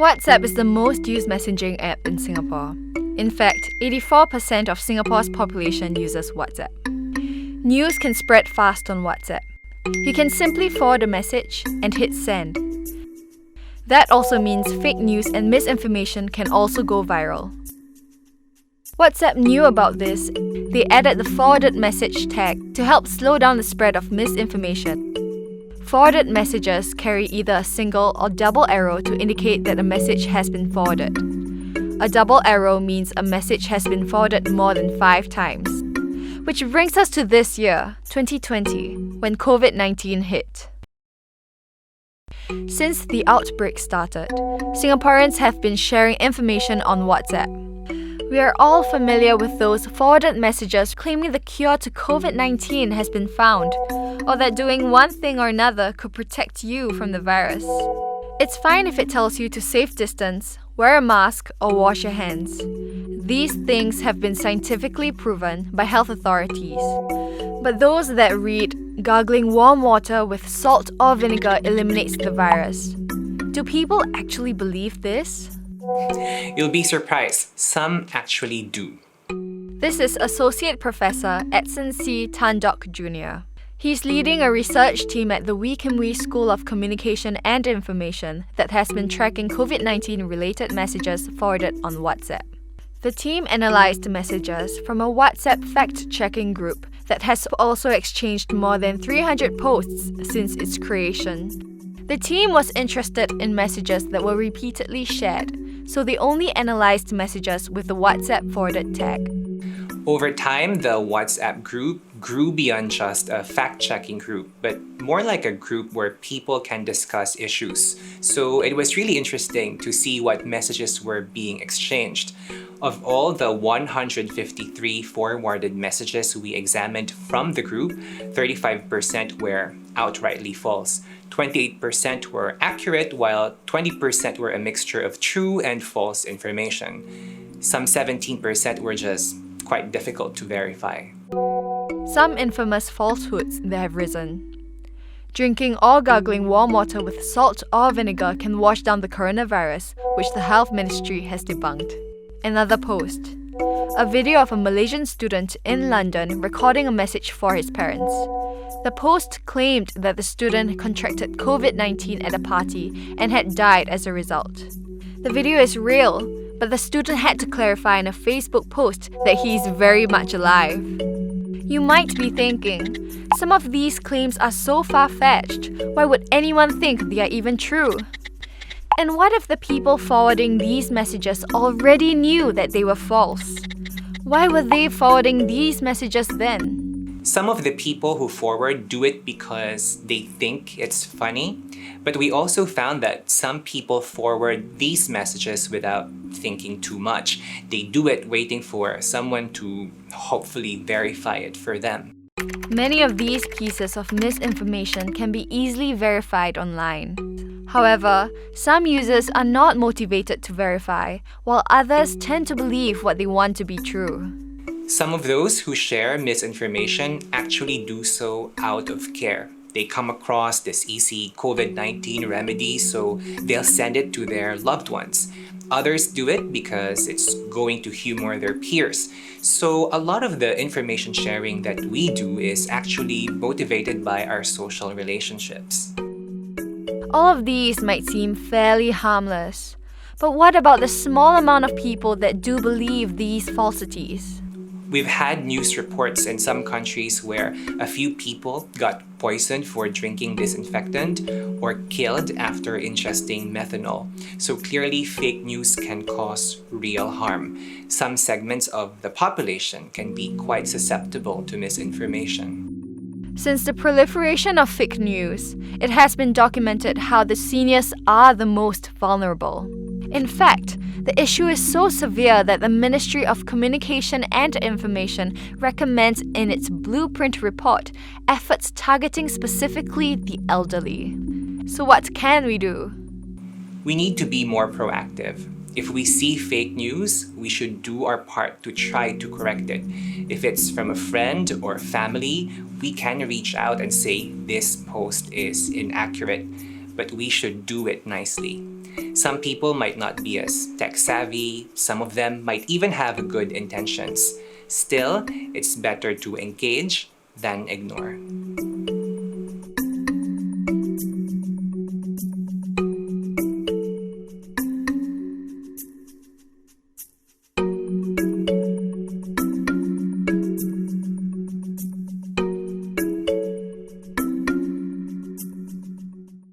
WhatsApp is the most used messaging app in Singapore. In fact, 84% of Singapore's population uses WhatsApp. News can spread fast on WhatsApp. You can simply forward a message and hit send. That also means fake news and misinformation can also go viral. WhatsApp knew about this. They added the forwarded message tag to help slow down the spread of misinformation. Forwarded messages carry either a single or double arrow to indicate that a message has been forwarded. A double arrow means a message has been forwarded more than 5 times. Which brings us to this year, 2020, when COVID-19 hit. Since the outbreak started, Singaporeans have been sharing information on WhatsApp. We are all familiar with those forwarded messages claiming the cure to COVID-19 has been found, or that doing one thing or another could protect you from the virus. It's fine if it tells you to safe distance, wear a mask, or wash your hands. These things have been scientifically proven by health authorities. But those that read, gargling warm water with salt or vinegar eliminates the virus. Do people actually believe this? You'll be surprised. Some actually do. This is Associate Professor Edson C. Tandok Jr. He's leading a research team at the Wee Kim Wee School of Communication and Information that has been tracking COVID-19 related messages forwarded on WhatsApp. The team analyzed messages from a WhatsApp fact-checking group that has also exchanged more than 300 posts since its creation. The team was interested in messages that were repeatedly shared, so they only analyzed messages with the WhatsApp forwarded tag. Over time, the WhatsApp group grew beyond just a fact-checking group, but more like a group where people can discuss issues. So it was really interesting to see what messages were being exchanged. Of all the 153 forwarded messages we examined from the group, 35% were outrightly false. 28% were accurate, while 20% were a mixture of true and false information. Some 17% were just quite difficult to verify. Some infamous falsehoods that have risen. Drinking or gargling warm water with salt or vinegar can wash down the coronavirus, which the Health Ministry has debunked. Another post. A video of a Malaysian student in London recording a message for his parents. The post claimed that the student contracted COVID-19 at a party and had died as a result. The video is real, but the student had to clarify in a Facebook post that he is very much alive. You might be thinking, some of these claims are so far-fetched, why would anyone think they are even true? And what if the people forwarding these messages already knew that they were false? Why were they forwarding these messages then? Some of the people who forward do it because they think it's funny, but we also found that some people forward these messages without thinking too much. They do it waiting for someone to hopefully verify it for them. Many of these pieces of misinformation can be easily verified online. However, some users are not motivated to verify, while others tend to believe what they want to be true. Some of those who share misinformation actually do so out of care. They come across this easy COVID-19 remedy, so they'll send it to their loved ones. Others do it because it's going to humor their peers. So a lot of the information sharing that we do is actually motivated by our social relationships. All of these might seem fairly harmless, but what about the small amount of people that do believe these falsities? We've had news reports in some countries where a few people got poisoned for drinking disinfectant or killed after ingesting methanol. So clearly, fake news can cause real harm. Some segments of the population can be quite susceptible to misinformation. Since the proliferation of fake news, it has been documented how the seniors are the most vulnerable. In fact, the issue is so severe that the Ministry of Communication and Information recommends in its blueprint report efforts targeting specifically the elderly. So what can we do? We need to be more proactive. If we see fake news, we should do our part to try to correct it. If it's from a friend or family, we can reach out and say this post is inaccurate. but we should do it nicely. Some people might not be as tech savvy, some of them might even have good intentions. Still, it's better to engage than ignore.